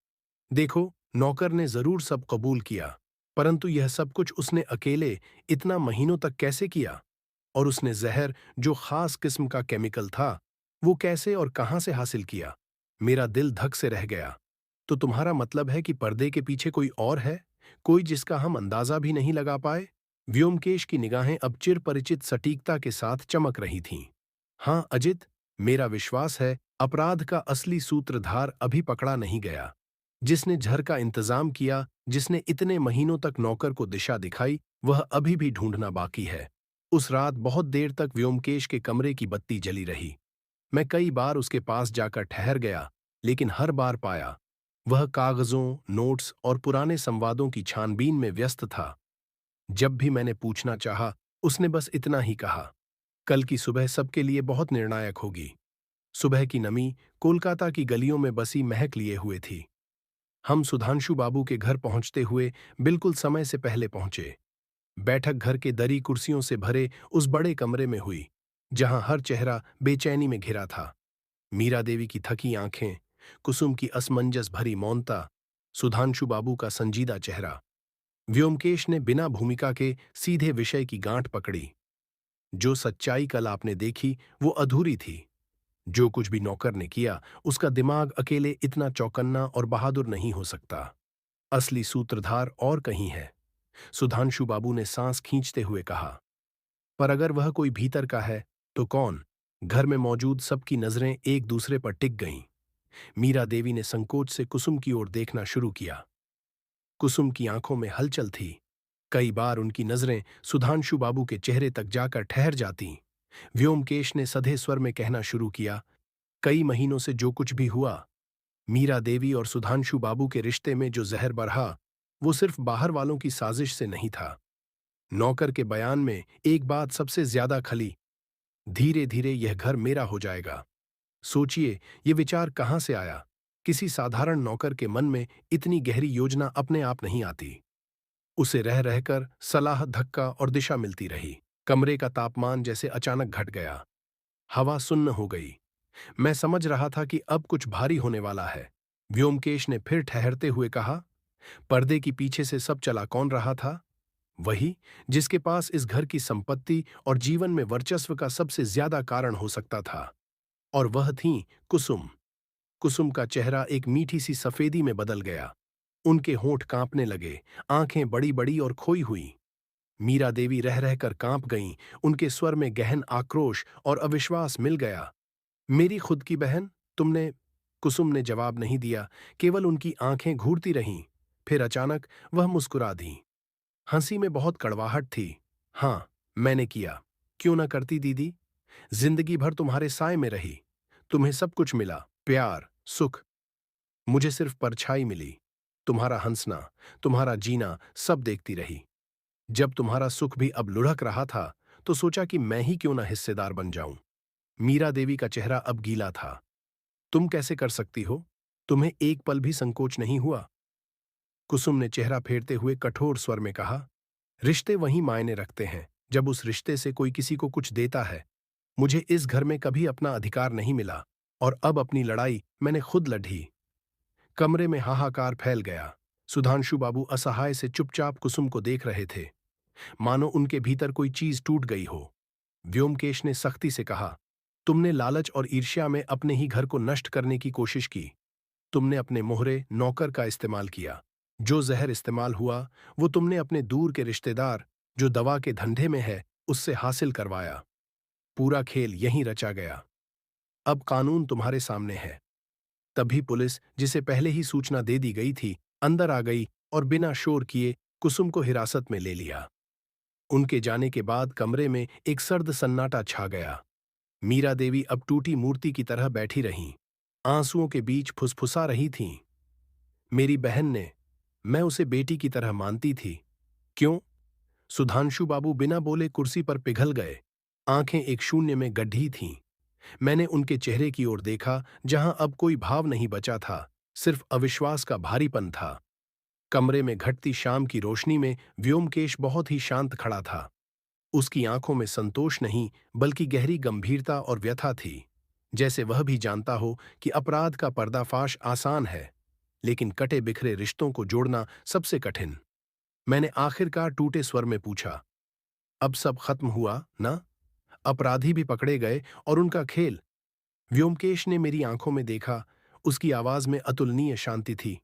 A: देखो, नौकर ने जरूर सब कबूल किया, परंतु यह सब कुछ उसने अकेले इतना महीनों तक कैसे किया? और उसने जहर, जो खास किस्म का केमिकल था, वो कैसे और कहां से हासिल किया? मेरा दिल धक से रह गया। तो तुम्हारा मतलब है कि पर्दे के पीछे कोई और है, कोई जिसका हम अंदाजा भी नहीं लगा पाए? व्योमकेश की निगाहें अब चिर परिचित सटीकता के साथ चमक रही थीं। हाँ अजित, मेरा विश्वास है अपराध का असली सूत्रधार अभी पकड़ा नहीं गया। जिसने झर का इंतजाम किया, जिसने इतने महीनों तक नौकर को दिशा दिखाई, वह अभी भी ढूंढना बाकी है। उस रात बहुत देर तक व्योमकेश के कमरे की बत्ती जली रही। मैं कई बार उसके पास जाकर ठहर गया, लेकिन हर बार पाया वह कागजों, नोट्स और पुराने संवादों की छानबीन में व्यस्त था। जब भी मैंने पूछना चाहा, उसने बस इतना ही कहा, कल की सुबह सबके लिए बहुत निर्णायक होगी। सुबह की नमी कोलकाता की गलियों में बसी महक लिए हुए थी। हम सुधांशु बाबू के घर पहुंचते हुए बिल्कुल समय से पहले पहुंचे। बैठक घर के दरी कुर्सियों से भरे उस बड़े कमरे में हुई, जहां हर चेहरा बेचैनी में घिरा था। मीरा देवी की थकी आंखें, कुसुम की असमंजस भरी मौनता, सुधांशु बाबू का संजीदा चेहरा। व्योमकेश ने बिना भूमिका के सीधे विषय की गांठ पकड़ी। जो सच्चाई कल आपने देखी वो अधूरी थी। जो कुछ भी नौकर ने किया, उसका दिमाग अकेले इतना चौकन्ना और बहादुर नहीं हो सकता। असली सूत्रधार और कहीं है। सुधांशु बाबू ने सांस खींचते हुए कहा, पर अगर वह कोई भीतर का है तो कौन? घर में मौजूद सबकी नजरें एक दूसरे पर टिक गईं। मीरा देवी ने संकोच से कुसुम की ओर देखना शुरू किया। कुसुम की आंखों में हलचल थी। कई बार उनकी नजरें सुधांशु बाबू के चेहरे तक जाकर ठहर जातीं। व्योमकेश ने सधे स्वर में कहना शुरू किया, कई महीनों से जो कुछ भी हुआ, मीरा देवी और सुधांशु बाबू के रिश्ते में जो जहर बरहा, वो सिर्फ बाहर वालों की साजिश से नहीं था। नौकर के बयान में एक बात सबसे ज्यादा खली, धीरे धीरे यह घर मेरा हो जाएगा। सोचिए, ये विचार कहां से आया? किसी साधारण नौकर के मन में इतनी गहरी योजना अपने आप नहीं आती। उसे रह रहकर सलाह, धक्का और दिशा मिलती रही। कमरे का तापमान जैसे अचानक घट गया। हवा सुन्न हो गई। मैं समझ रहा था कि अब कुछ भारी होने वाला है। व्योमकेश ने फिर ठहरते हुए कहा, पर्दे की पीछे से सब चला कौन रहा था? वही जिसके पास इस घर की संपत्ति और जीवन में वर्चस्व का सबसे ज्यादा कारण हो सकता था। और वह थी कुसुम। कुसुम का चेहरा एक मीठी सी सफेदी में बदल गया। उनके होंठ कांपने लगे, आंखें बड़ी बड़ी और खोई हुई। मीरा देवी रह रहकर कांप गईं। उनके स्वर में गहन आक्रोश और अविश्वास मिल गया। मेरी खुद की बहन, तुमने? कुसुम ने जवाब नहीं दिया, केवल उनकी आंखें घूरती रहीं। फिर अचानक वह मुस्कुरा दी। हंसी में बहुत कड़वाहट थी। हाँ, मैंने किया। क्यों ना करती दीदी? जिंदगी भर तुम्हारे साए में रही। तुम्हें सब कुछ मिला, प्यार, सुख। मुझे सिर्फ परछाई मिली। तुम्हारा हंसना, तुम्हारा जीना सब देखती रही। जब तुम्हारा सुख भी अब लुढ़क रहा था, तो सोचा कि मैं ही क्यों ना हिस्सेदार बन जाऊं। मीरा देवी का चेहरा अब गीला था। तुम कैसे कर सकती हो? तुम्हें एक पल भी संकोच नहीं हुआ? कुसुम ने चेहरा फेरते हुए कठोर स्वर में कहा, रिश्ते वही मायने रखते हैं जब उस रिश्ते से कोई किसी को कुछ देता है। मुझे इस घर में कभी अपना अधिकार नहीं मिला और अब अपनी लड़ाई मैंने खुद लड़ी। कमरे में हाहाकार फैल गया। सुधांशु बाबू असहाय से चुपचाप कुसुम को देख रहे थे, मानो उनके भीतर कोई चीज टूट गई हो। व्योमकेश ने सख्ती से कहा, तुमने लालच और ईर्ष्या में अपने ही घर को नष्ट करने की कोशिश की। तुमने अपने मोहरे नौकर का इस्तेमाल किया। जो जहर इस्तेमाल हुआ वो तुमने अपने दूर के रिश्तेदार जो दवा के धंधे में है उससे हासिल करवाया। पूरा खेल यहीं रचा गया। अब कानून तुम्हारे सामने है। तभी पुलिस, जिसे पहले ही सूचना दे दी गई थी, अंदर आ गई और बिना शोर किए कुसुम को हिरासत में ले लिया। उनके जाने के बाद कमरे में एक सर्द सन्नाटा छा गया। मीरा देवी अब टूटी मूर्ति की तरह बैठी रहीं, आंसुओं के बीच फुसफुसा रही थीं। मेरी बहन ने, मैं उसे बेटी की तरह मानती थी। क्यों? सुधांशु बाबू बिना बोले कुर्सी पर पिघल गए। आंखें एक शून्य में गड्ढी थीं। मैंने उनके चेहरे की ओर देखा, जहां अब कोई भाव नहीं बचा था, सिर्फ अविश्वास का भारीपन था। कमरे में घटती शाम की रोशनी में व्योमकेश बहुत ही शांत खड़ा था। उसकी आंखों में संतोष नहीं, बल्कि गहरी गंभीरता और व्यथा थी, जैसे वह भी जानता हो कि अपराध का पर्दाफाश आसान है, लेकिन कटे बिखरे रिश्तों को जोड़ना सबसे कठिन। मैंने आखिरकार टूटे स्वर में पूछा, अब सब खत्म हुआ ना? अपराधी भी पकड़े गए और उनका खेल? व्योमकेश ने मेरी आंखों में देखा। उसकी आवाज में अतुलनीय शांति थी।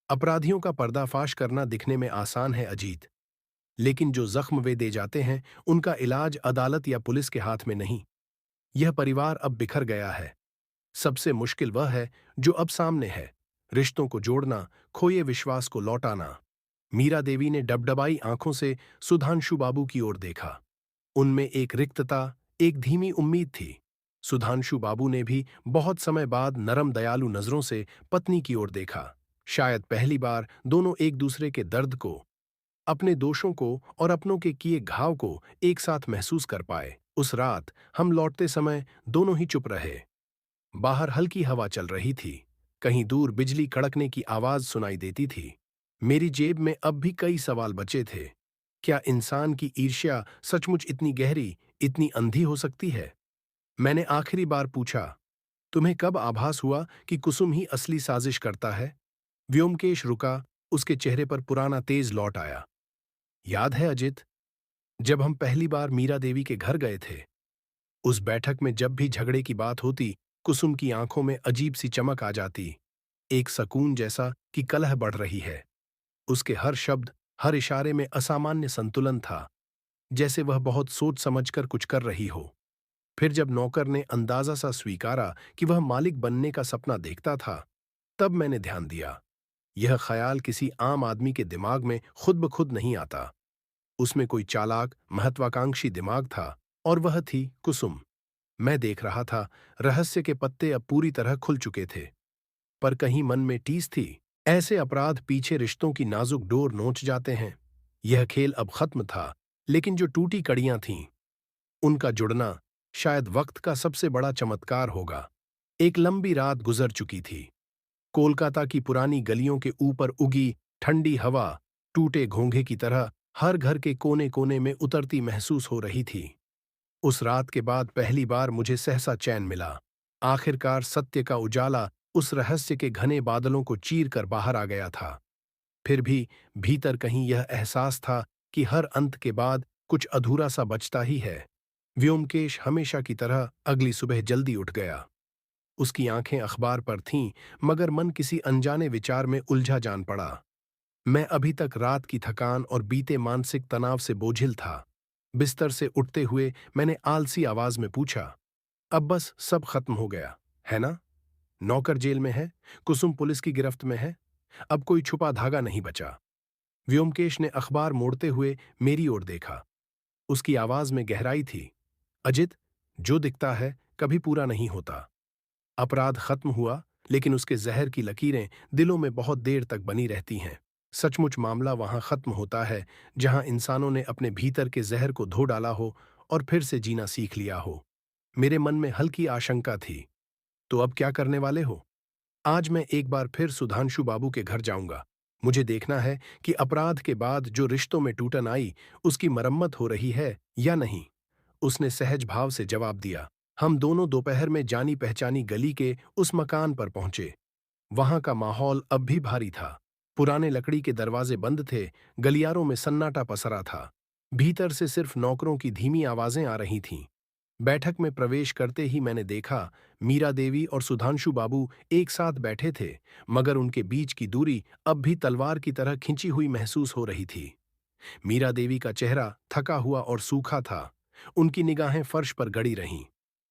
A: अपराधियों का पर्दाफाश करना दिखने में आसान है अजीत, लेकिन जो जख्म वे दे जाते हैं उनका इलाज अदालत या पुलिस के हाथ में नहीं। यह परिवार अब बिखर गया है। सबसे मुश्किल वह है जो अब सामने है, रिश्तों को जोड़ना, खोए विश्वास को लौटाना। मीरा देवी ने डबडबाई आंखों से सुधांशु बाबू की ओर देखा। उनमें एक रिक्तता, एक धीमी उम्मीद थी। सुधांशु बाबू ने भी बहुत समय बाद नरम दयालु नजरों से पत्नी की ओर देखा। शायद पहली बार दोनों एक दूसरे के दर्द को, अपने दोषों को और अपनों के किए घाव को एक साथ महसूस कर पाए। उस रात हम लौटते समय दोनों ही चुप रहे। बाहर हल्की हवा चल रही थी। कहीं दूर बिजली कड़कने की आवाज सुनाई देती थी। मेरी जेब में अब भी कई सवाल बचे थे। क्या इंसान की ईर्ष्या सचमुच इतनी गहरी, इतनी अंधी हो सकती है? मैंने आखिरी बार पूछा, तुम्हें कब आभास हुआ कि कुसुम ही असली साजिश करता है? व्योमकेश रुका। उसके चेहरे पर पुराना तेज लौट आया। याद है अजित, जब हम पहली बार मीरा देवी के घर गए थे, उस बैठक में जब भी झगड़े की बात होती, कुसुम की आंखों में अजीब सी चमक आ जाती, एक सकून जैसा कि कलह बढ़ रही है। उसके हर शब्द, हर इशारे में असामान्य संतुलन था, जैसे वह बहुत सोच समझकर कुछ कर रही हो। फिर जब नौकर ने अंदाजा सा स्वीकारा कि वह मालिक बनने का सपना देखता था, तब मैंने ध्यान दिया, यह ख्याल किसी आम आदमी के दिमाग में खुद ब खुद नहीं आता। उसमें कोई चालाक, महत्वाकांक्षी दिमाग था, और वह थी कुसुम। मैं देख रहा था, रहस्य के पत्ते अब पूरी तरह खुल चुके थे, पर कहीं मन में टीस थी। ऐसे अपराध पीछे रिश्तों की नाजुक डोर नोच जाते हैं। यह खेल अब खत्म था, लेकिन जो टूटी कड़ियां थीं, उनका जुड़ना शायद वक्त का सबसे बड़ा चमत्कार होगा। एक लंबी रात गुजर चुकी थी। कोलकाता की पुरानी गलियों के ऊपर उगी ठंडी हवा टूटे घोंघे की तरह हर घर के कोने कोने में उतरती महसूस हो रही थी। उस रात के बाद पहली बार मुझे सहसा चैन मिला। आखिरकार सत्य का उजाला उस रहस्य के घने बादलों को चीर कर बाहर आ गया था। फिर भी भीतर कहीं यह एहसास था कि हर अंत के बाद कुछ अधूरा सा बचता ही है। व्योमकेश हमेशा की तरह अगली सुबह जल्दी उठ गया। उसकी आंखें अखबार पर थीं, मगर मन किसी अनजाने विचार में उलझा जान पड़ा। मैं अभी तक रात की थकान और बीते मानसिक तनाव से बोझिल था। बिस्तर से उठते हुए मैंने आलसी आवाज में पूछा, अब बस सब खत्म हो गया, है ना? नौकर जेल में है, कुसुम पुलिस की गिरफ्त में है, अब कोई छुपा धागा नहीं बचा। व्योमकेश ने अखबार मोड़ते हुए मेरी ओर देखा। उसकी आवाज में गहराई थी। अजित, जो दिखता है कभी पूरा नहीं होता। अपराध खत्म हुआ, लेकिन उसके जहर की लकीरें दिलों में बहुत देर तक बनी रहती हैं। सचमुच मामला वहां खत्म होता है जहां इंसानों ने अपने भीतर के जहर को धो डाला हो और फिर से जीना सीख लिया हो। मेरे मन में हल्की आशंका थी। तो अब क्या करने वाले हो? आज मैं एक बार फिर सुधांशु बाबू के घर जाऊंगा। मुझे देखना है कि अपराध के बाद जो रिश्तों में टूटन आई, उसकी मरम्मत हो रही है या नहीं। उसने सहज भाव से जवाब दिया। हम दोनों दोपहर में जानी पहचानी गली के उस मकान पर पहुंचे। वहां का माहौल अब भी भारी था। पुराने लकड़ी के दरवाजे बंद थे, गलियारों में सन्नाटा पसरा था। भीतर से सिर्फ नौकरों की धीमी आवाजें आ रही थीं। बैठक में प्रवेश करते ही मैंने देखा, मीरा देवी और सुधांशु बाबू एक साथ बैठे थे, मगर उनके बीच की दूरी अब भी तलवार की तरह खिंची हुई महसूस हो रही थी। मीरा देवी का चेहरा थका हुआ और सूखा था। उनकी निगाहें फर्श पर गड़ी रहीं।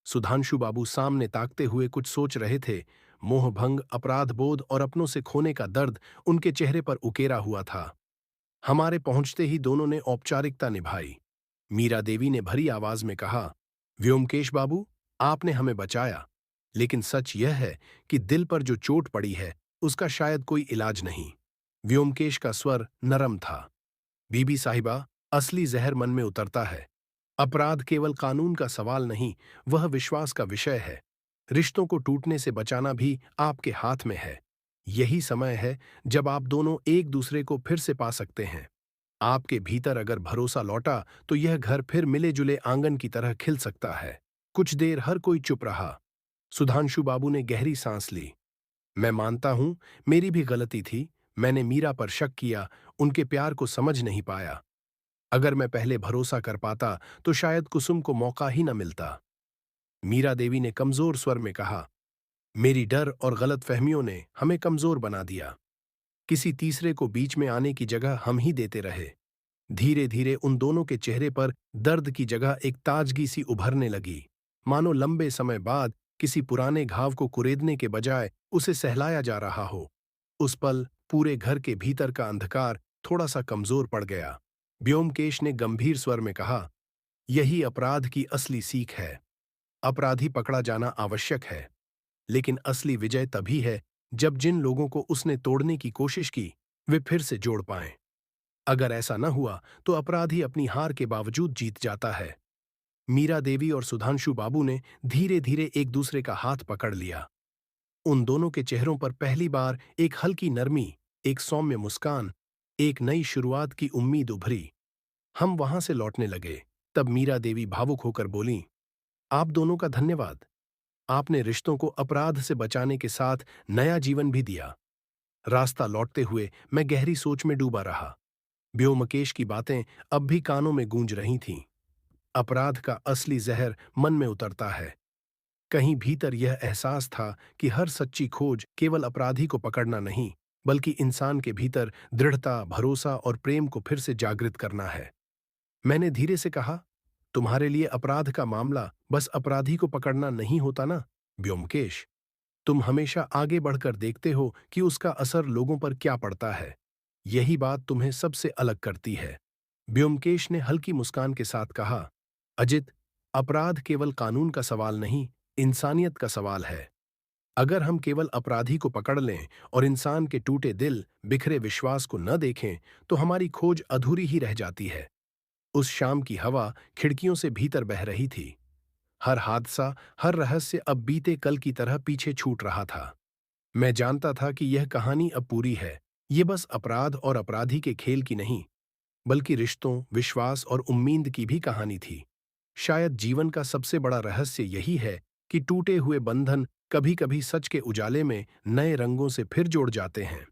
A: सुधांशु बाबू सामने ताकते हुए कुछ सोच रहे थे। मोहभंग, अपराधबोध और अपनों से खोने का दर्द उनके चेहरे पर उकेरा हुआ था। हमारे पहुंचते ही दोनों ने औपचारिकता निभाई। मीरा देवी ने भरी आवाज में कहा, व्योमकेश बाबू, आपने हमें बचाया, लेकिन सच यह है कि दिल पर जो चोट पड़ी है, उसका शायद कोई इलाज नहीं। व्योमकेश का स्वर नरम था। बीबी साहिबा, असली जहर मन में उतरता है। अपराध केवल कानून का सवाल नहीं, वह विश्वास का विषय है। रिश्तों को टूटने से बचाना भी आपके हाथ में है। यही समय है जब आप दोनों एक दूसरे को फिर से पा सकते हैं। आपके भीतर अगर भरोसा लौटा तो यह घर फिर मिले जुले आंगन की तरह खिल सकता है। कुछ देर हर कोई चुप रहा। सुधांशु बाबू ने गहरी सांस ली। मैं मानता हूं, मेरी भी गलती थी। मैंने मीरा पर शक किया, उनके प्यार को समझ नहीं पाया। अगर मैं पहले भरोसा कर पाता तो शायद कुसुम को मौका ही न मिलता। मीरा देवी ने कमजोर स्वर में कहा, मेरी डर और गलतफहमियों ने हमें कमजोर बना दिया। किसी तीसरे को बीच में आने की जगह हम ही देते रहे। धीरे धीरे उन दोनों के चेहरे पर दर्द की जगह एक ताजगी सी उभरने लगी, मानो लंबे समय बाद किसी पुराने घाव को कुरेदने के बजाय उसे सहलाया जा रहा हो। उस पल पूरे घर के भीतर का अंधकार थोड़ा सा कमजोर पड़ गया। व्योमकेश ने गंभीर स्वर में कहा, यही अपराध की असली सीख है। अपराधी पकड़ा जाना आवश्यक है, लेकिन असली विजय तभी है जब जिन लोगों को उसने तोड़ने की कोशिश की, वे फिर से जोड़ पाएं। अगर ऐसा न हुआ तो अपराधी अपनी हार के बावजूद जीत जाता है। मीरा देवी और सुधांशु बाबू ने धीरे धीरे एक दूसरे का हाथ पकड़ लिया। उन दोनों के चेहरों पर पहली बार एक हल्की नरमी, एक सौम्य मुस्कान, एक नई शुरुआत की उम्मीद उभरी। हम वहां से लौटने लगे। तब मीरा देवी भावुक होकर बोलीं, आप दोनों का धन्यवाद। आपने रिश्तों को अपराध से बचाने के साथ नया जीवन भी दिया। रास्ता लौटते हुए मैं गहरी सोच में डूबा रहा। व्योमकेश की बातें अब भी कानों में गूंज रही थीं। अपराध का असली जहर मन में उतरता है। कहीं भीतर यह एहसास था कि हर सच्ची खोज केवल अपराधी को पकड़ना नहीं, बल्कि इंसान के भीतर दृढ़ता, भरोसा और प्रेम को फिर से जागृत करना है। मैंने धीरे से कहा, तुम्हारे लिए अपराध का मामला बस अपराधी को पकड़ना नहीं होता ना, व्योमकेश। तुम हमेशा आगे बढ़कर देखते हो कि उसका असर लोगों पर क्या पड़ता है। यही बात तुम्हें सबसे अलग करती है। व्योमकेश ने हल्की मुस्कान के साथ कहा, अजित, अपराध केवल कानून का सवाल नहीं, इंसानियत का सवाल है। अगर हम केवल अपराधी को पकड़ लें और इंसान के टूटे दिल, बिखरे विश्वास को न देखें, तो हमारी खोज अधूरी ही रह जाती है। उस शाम की हवा खिड़कियों से भीतर बह रही थी। हर हादसा, हर रहस्य अब बीते कल की तरह पीछे छूट रहा था। मैं जानता था कि यह कहानी अब पूरी है। ये बस अपराध और अपराधी के खेल की नहीं, बल्कि रिश्तों, विश्वास और उम्मीद की भी कहानी थी। शायद जीवन का सबसे बड़ा रहस्य यही है कि टूटे हुए बंधन कभी-कभी सच के उजाले में नए रंगों से फिर जोड़ जाते हैं।